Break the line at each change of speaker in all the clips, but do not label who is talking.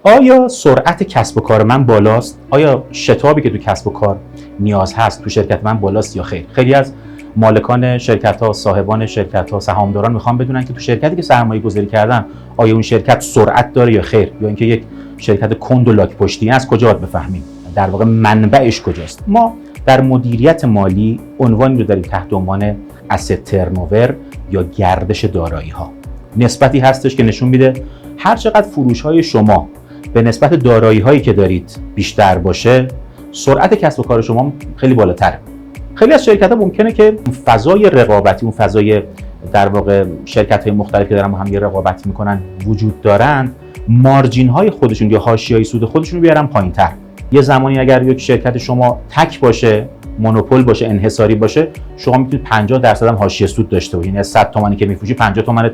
آیا سرعت کسب و کار من بالاست؟ آیا شتابی که تو کسب و کار نیاز هست تو شرکت من بالاست یا خیر؟ خیلی از مالکان شرکت‌ها، صاحبان شرکت‌ها، سهامداران میخوان بدونن که تو شرکتی که سرمایه‌گذاری کردن آیا اون شرکت سرعت داره یا خیر، یا اینکه یک شرکت کند و لاک پشتی است. کجا باید بفهمیم؟ در واقع منبعش کجاست؟ ما در مدیریت مالی عنوانی رو داریم تحت عنوان asset turnover یا گردش دارایی‌ها. نسبتی هستش که نشون میده هر چقدر فروش‌های شما به نسبت دارایی‌هایی که دارید بیشتر باشه، سرعت کسب و کار شما خیلی بالاتره. خیلی از شرکت‌ها ممکنه که فضای رقابتی، اون فضای در واقع شرکت‌های مختلفی که دارن با هم یه رقابت میکنن وجود دارند، مارجین‌های خودشون یا حاشیه‌های سود خودشون رو بیارن پایین‌تر. یه زمانی اگر یک شرکت شما تک باشه، مونوپول باشه، انحصاری باشه، شما میتونید 50% هم حاشیه سود داشته باشید. یعنی از 100 تومانی که میفروشی 50 تومن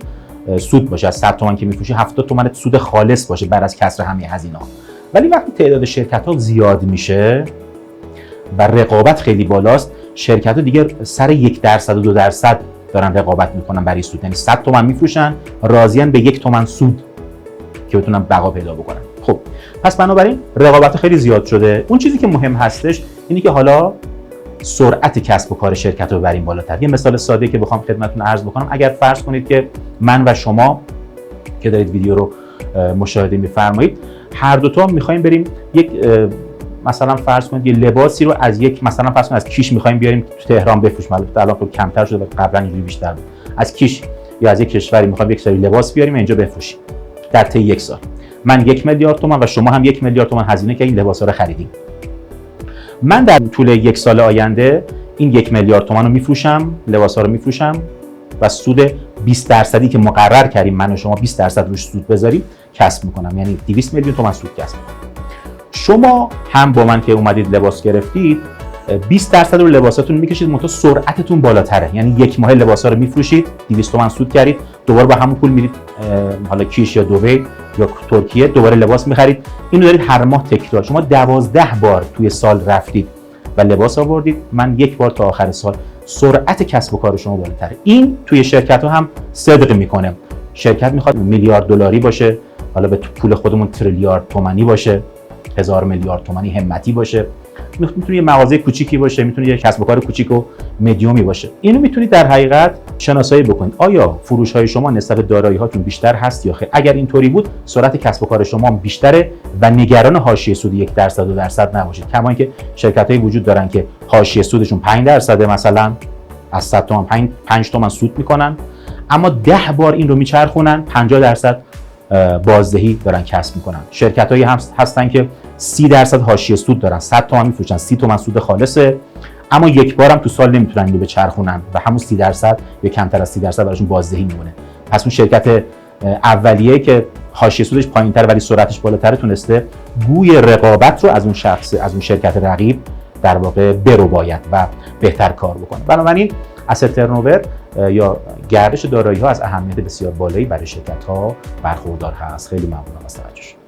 سود باشه، از 100 تومان که میفروشی 70 تومن سود خالص باشه بعد از کسر همه هزینه‌ها. ولی وقتی تعداد شرکت‌ها زیاد میشه و رقابت خیلی بالاست، شرکت‌ها دیگه سر 1% و 2% دارن رقابت میکنن برای سود. یعنی 100 تومن میفروشن، راضیان به 1 تومن سود که بتونن بقا پیدا بکنن. خب پس بنابراین رقابت خیلی زیاد شده. اون چیزی که مهم هستش اینه که حالا سرعت کسب و کار شرکت رو ببریم بالاتر. یه مثال ساده که بخوام خدمتتون عرض بکنم، اگر فرض کنید که من و شما که دارید ویدیو رو مشاهده می‌فرمایید، هر دو تا می‌خوایم بریم یک مثلا فرض کنید یه لباسی رو از یک مثلا فرض کنید از کیش می‌خوایم بیاریم تو تهران بفروشیم. البته الان خب کمتر شده، قبلا اینجوری بیشتر بود. از کیش یا از یک کشوری می‌خوایم یک سری لباس بیاریم اینجا بفروشیم. در طی یک سال من 1 میلیارد تومان و شما هم 1 میلیارد تومان هزینه که این لباسا رو خریدیم. من در طول 1 سال آینده این 1 میلیارد تومان رو میفروشم، لباسا رو میفروشم و سود 20% که مقرر کردیم من و شما 20% روش سود بذاریم کسب میکنم. یعنی 200 میلیون تومان سود کسب میکنم. شما هم با من که اومدید لباس گرفتید 20% رو لباساتون میکشید، منتها سرعتتون بالاتره. یعنی 1 ماه لباسا رو میفروشید، 200 تومان سود کردید، دوباره با همون پول میرید حالا کیش یا دبی یا ترکیه دوباره لباس میخرید. اینو دارید هر ماه تکرار. شما 12 بار توی سال رفتید و لباس آوردید، من 1 بار تا آخر سال. سرعت کسب و کار شما بالاتره. این توی شرکت ها هم صدق میکنه. شرکت میخواد میلیارد دلاری باشه، حالا به پول خودمون تریلیارد تومانی باشه، 1000 میلیارد تومانی همتی باشه. میتونه یه مغازه کوچیکی باشه، میتونه یه کسب و کار کوچیک و مدیومی باشه. اینو میتونید در حقیقت شناسایی بکنید. آیا فروش های شما نسبت به دارایی هاتون بیشتر هست یا خیر؟ اگر اینطوری بود، سرعت کسب و کار شما بیشتره و نگران حاشیه سود 1% و 2% نباشید. کما اینکه شرکتایی وجود دارن که حاشیه سودشون 5% مثلا از 100 تومان 5 تومان سود میکنن، اما 10 بار این رو میچرخونن، 50% بازدهی دارن کسب میکنن. شرکتایی هم هستن که 30% حاشیه سود دارن، 100 تومان میفروشن، 30 تومان سود خالصه، اما 1 بارم تو سال نمیتونن اینو بچرخونن و همون 30% یا کمتر از 30% براشون بازدهی میمونه. پس اون شرکت اولیه که حاشیه سودش پایینتر ولی سرعتش بالاتر تونسته گوی رقابت رو از اون شخص، از اون شرکت رقیب در واقع برو باید و بهتر کار بکنه. بنابراین asset turnover یا گردش دارایی‌ها از اهمیت بسیار بالایی برای شرکت‌ها برخوردار هست. خیلی ممنونم از توجهتون.